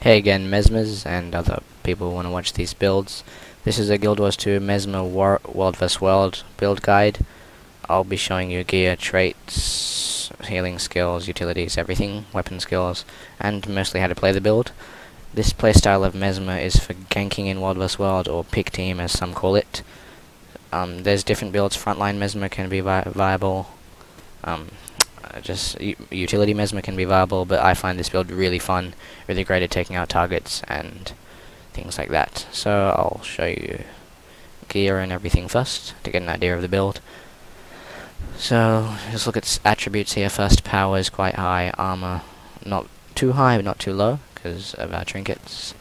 Hey again, Mesmers and other people who want to watch these builds. This is a Guild Wars 2 Mesmer World vs World build guide. I'll be showing you gear, traits, healing skills, utilities, everything, weapon skills, and mostly how to play the build. This playstyle of Mesmer is for ganking in World vs World, or pick team as some call it. There's different builds. Frontline Mesmer can be viable. Utility Mesmer can be viable, but I find this build really fun, really great at taking out targets and things like that. So I'll show you gear and everything first to get an idea of the build. So let's look at attributes here first. Power is quite high, armor not too high but not too low because of our trinkets.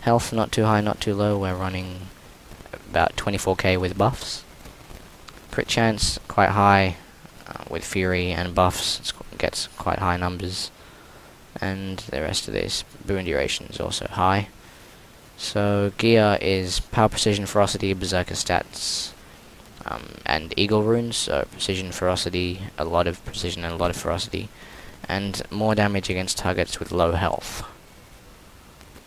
Health not too high, not too low. We're running about 24k with buffs. Crit chance quite high. With Fury and buffs, it gets quite high numbers, and the rest of this boon duration is also high. So gear is power, precision, ferocity, berserker stats, and eagle runes. So precision, ferocity, a lot of precision and a lot of ferocity, and more damage against targets with low health.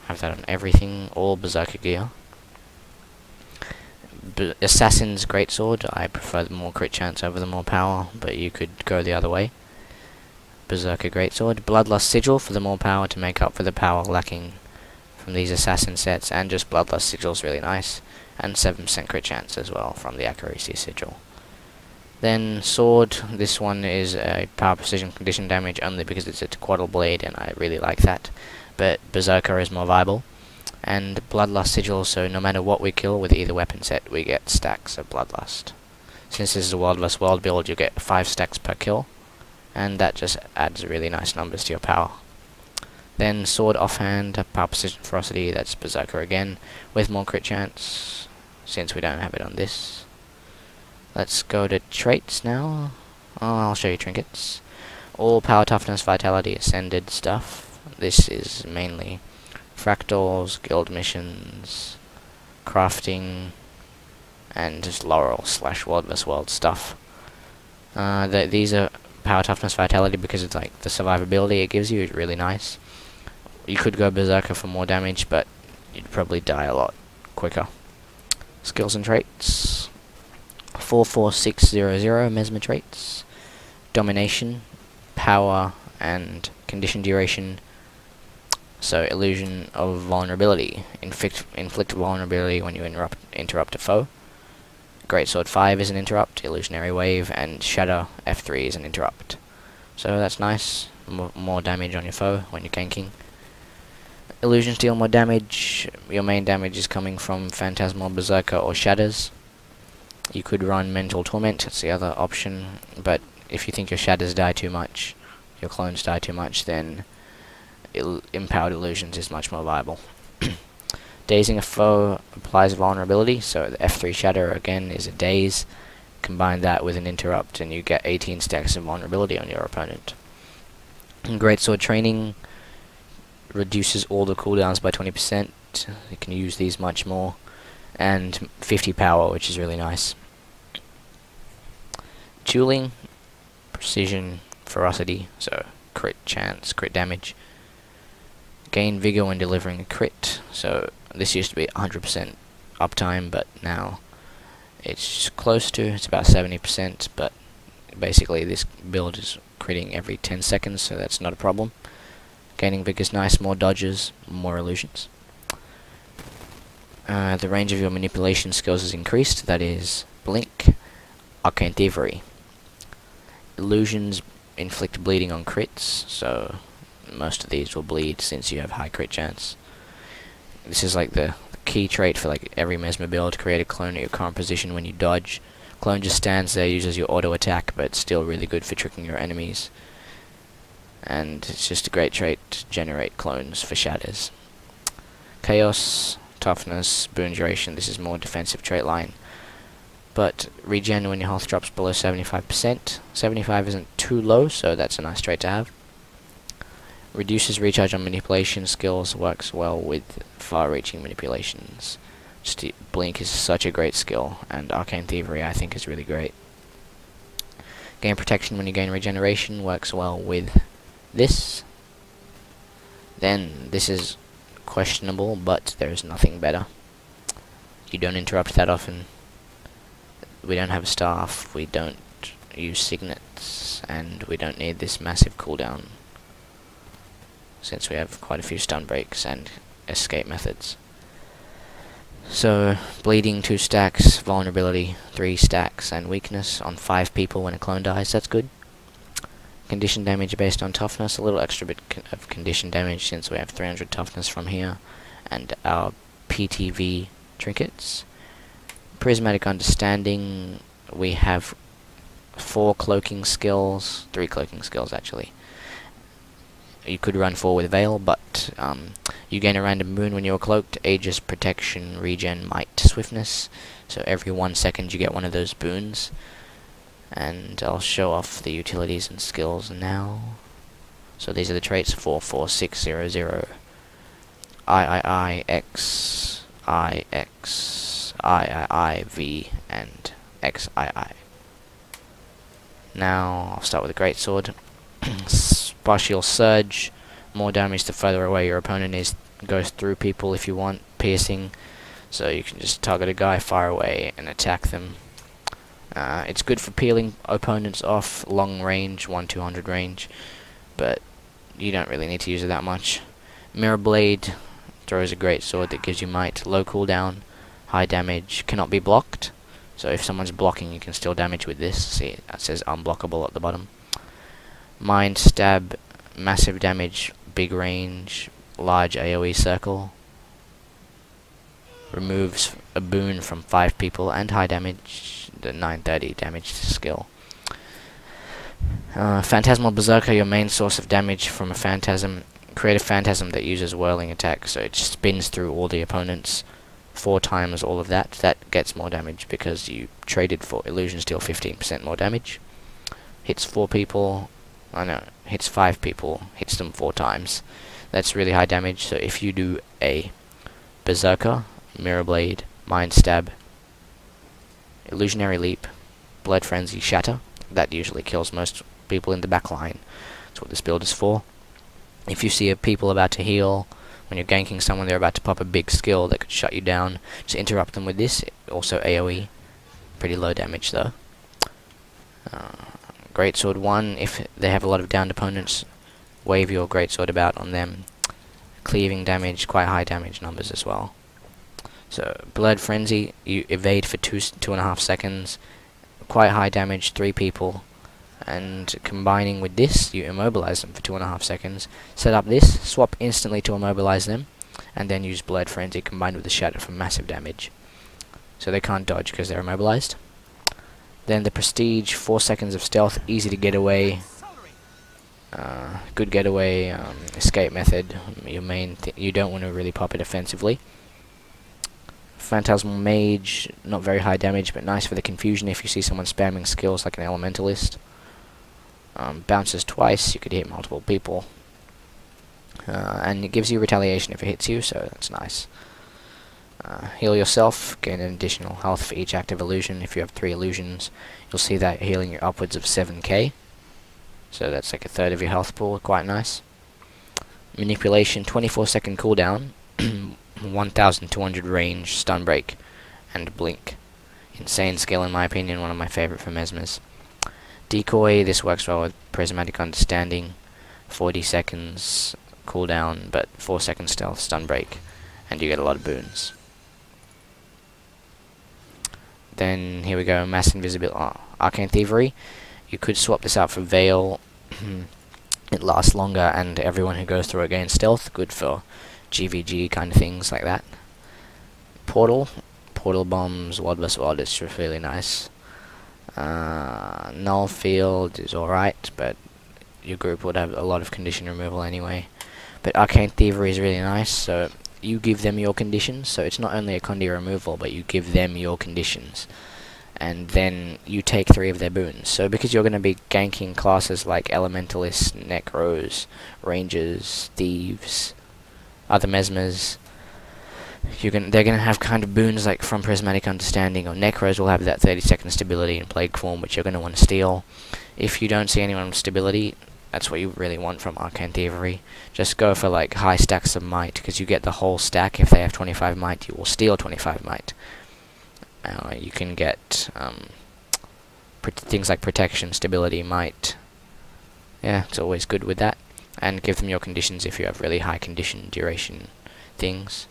Have that on everything, all berserker gear. Assassin's Greatsword, I prefer the more crit chance over the more power, but you could go the other way. Berserker Greatsword. Bloodlust Sigil for the more power to make up for the power lacking from these assassin sets, and just Bloodlust Sigil is really nice, and 7% crit chance as well from the Accuracy Sigil. Then Sword, this one is a power, precision, condition damage only because it's a quaddle blade and I really like that, but Berserker is more viable. And Bloodlust Sigil, so no matter what we kill with either weapon set, we get stacks of Bloodlust. Since this is a World vs World build, you get 5 stacks per kill, and that just adds really nice numbers to your power. Then Sword Offhand, power, precision, ferocity, that's Berserker again, with more crit chance, since we don't have it on this. Let's go to traits now. I'll show you trinkets. All power, toughness, vitality, ascended stuff. This is mainly fractals, guild missions, crafting, and just Laurel / World vs World stuff. These are power, toughness, vitality because it's like the survivability it gives you is really nice. You could go Berserker for more damage, but you'd probably die a lot quicker. Skills and traits. 44600 Mesmer traits. Domination, power, and condition duration. So illusion of vulnerability, inflict vulnerability when you interrupt a foe. Greatsword 5 is an interrupt, illusionary wave, and shatter F3 is an interrupt. So that's nice, more damage on your foe when you're ganking. Illusions deal more damage. Your main damage is coming from Phantasmal, Berserker, or Shatters. You could run Mental Torment, that's the other option, but if you think your Shatters die too much, your clones die too much, then Empowered Illusions is much more viable. Dazing a foe applies vulnerability, so the F3 Shatter again is a daze. Combine that with an interrupt and you get 18 stacks of vulnerability on your opponent. Greatsword Training reduces all the cooldowns by 20%. You can use these much more. And 50 power, which is really nice. Dueling, precision, ferocity, so crit chance, crit damage. Gain vigor when delivering a crit, so this used to be 100% uptime, but now it's close to, it's about 70%, but basically this build is critting every 10 seconds, so that's not a problem. Gaining vigor is nice, more dodges, more illusions. The range of your manipulation skills is increased, that is Blink, Arcane Thievery. Illusions inflict bleeding on crits, so most of these will bleed since you have high crit chance. This is like the key trait for like every Mesmer build. Create a clone at your current position when you dodge. Clone just stands there, uses your auto attack, but it's still really good for tricking your enemies. And it's just a great trait to generate clones for Shatters. Chaos, toughness, boon duration, this is more defensive trait line. But regen when your health drops below 75%. 75 isn't too low, so that's a nice trait to have. Reduces recharge on manipulation skills, works well with far-reaching manipulations. Just Blink is such a great skill, and Arcane Thievery I think is really great. Gain protection when you gain regeneration, works well with this. Then this is questionable, but there is nothing better. You don't interrupt that often. We don't have staff, we don't use signets, and we don't need this massive cooldown, since we have quite a few stun breaks and escape methods. So, bleeding 2 stacks, vulnerability 3 stacks, and weakness on 5 people when a clone dies, that's good. Condition damage based on toughness, a little extra bit of condition damage since we have 300 toughness from here, and our PTV trinkets. Prismatic understanding, we have 4 cloaking skills, 3 cloaking skills actually. You could run 4 with Veil, but you gain a random boon when you're cloaked, Aegis, Protection, Regen, Might, Swiftness, so every 1 second you get one of those boons. And I'll show off the utilities and skills now. So these are the traits: 44600, IIIX, IX, IIIV, and XII. Now I'll start with the Greatsword. Partial Surge, more damage the further away your opponent is. Goes through people if you want. Piercing, so you can just target a guy far away and attack them. It's good for peeling opponents off long range, 1-200 range, but you don't really need to use it that much. Mirror Blade throws a great sword that gives you might, low cooldown, high damage, cannot be blocked. So if someone's blocking, you can still damage with this. See, that says unblockable at the bottom. Mind Stab, massive damage, big range, large AoE circle. Removes a boon from 5 people and high damage, the 930 damage skill. Phantasmal Berserker, your main source of damage from a phantasm. Create a phantasm that uses whirling attack, so it spins through all the opponents 4 times all of that. That gets more damage because you traded for illusions deal 15% more damage. Hits 4 people, hits 5 people, hits them 4 times. That's really high damage, so if you do a Berserker, Mirror Blade, Mind Stab, Illusionary Leap, Blood Frenzy, Shatter, that usually kills most people in the back line. That's what this build is for. If you see people about to heal, when you're ganking someone, they're about to pop a big skill that could shut you down, just interrupt them with this. Also AoE, pretty low damage though. Greatsword 1, if they have a lot of downed opponents, wave your Greatsword about on them. Cleaving damage, quite high damage numbers as well. So, Blood Frenzy, you evade for 2.5 seconds, quite high damage, 3 people, and combining with this, you immobilize them for 2.5 seconds. Set up this, swap instantly to immobilize them, and then use Blood Frenzy combined with the Shatter for massive damage. So they can't dodge because they're immobilized. Then the Prestige, 4 seconds of stealth, easy to get away. Good getaway, escape method, your main you don't want to really pop it offensively. Phantasmal Mage, not very high damage, but nice for the confusion if you see someone spamming skills like an Elementalist. Bounces twice, you could hit multiple people. And it gives you retaliation if it hits you, so that's nice. Heal yourself, gain an additional health for each active illusion. If you have 3 illusions, you'll see that healing you upwards of 7k. So that's like a third of your health pool, quite nice. Manipulation, 24-second cooldown, 1200 range, stun break, and blink. Insane skill in my opinion, one of my favorite for Mesmers. Decoy, this works well with Prismatic Understanding, 40 seconds cooldown, but 4 seconds stealth, stun break, and you get a lot of boons. Then here we go, Mass Invisibility, Arcane Thievery. You could swap this out for Veil. It lasts longer, and everyone who goes through it gains stealth. Good for GVG kind of things like that. Portal bombs, Wad vs Wad is really nice. Null Field is alright, but your group would have a lot of condition removal anyway. But Arcane Thievery is really nice, so you give them your conditions, so it's not only a condi removal, but you give them your conditions. And then you take 3 of their boons. So because you're going to be ganking classes like Elementalists, Necros, Rangers, Thieves, other Mesmers, they're going to have kind of boons like from Prismatic Understanding, or Necros will have that 30-second stability in Plague form, which you're going to want to steal. If you don't see anyone with stability, That's what you really want from Arcane Thievery. Just go for like high stacks of might, because you get the whole stack. If they have 25 might, you will steal 25 might. You can get things like protection, stability, might. Yeah, it's always good with that. And give them your conditions if you have really high condition duration things.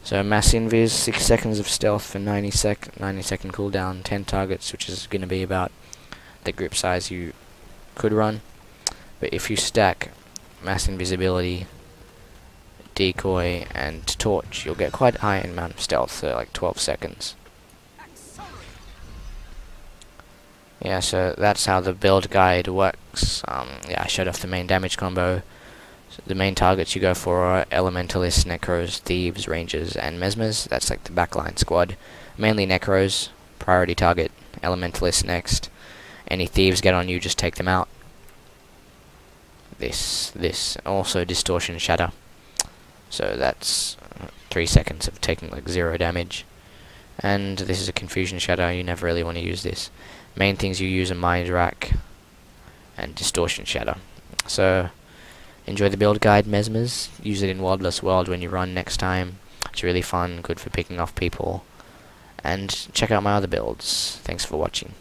So mass invis, 6 seconds of stealth for 90 second cooldown, 10 targets, which is going to be about the group size you could run. But if you stack mass invisibility, decoy, and torch, you'll get quite a high amount of stealth, so like 12 seconds. Yeah, so that's how the build guide works. Yeah, I showed off the main damage combo. So the main targets you go for are Elementalists, Necros, Thieves, Rangers, and Mesmers. That's like the backline squad. Mainly Necros, priority target, Elementalists next. Any Thieves get on you, just take them out. This. Also Distortion Shatter. So that's 3 seconds of taking like 0 damage. And this is a Confusion Shatter, you never really want to use this. Main things you use are Mind Rack and Distortion Shatter. So enjoy the build guide, Mesmers. Use it in Wildless World when you run next time. It's really fun, good for picking off people. And check out my other builds. Thanks for watching.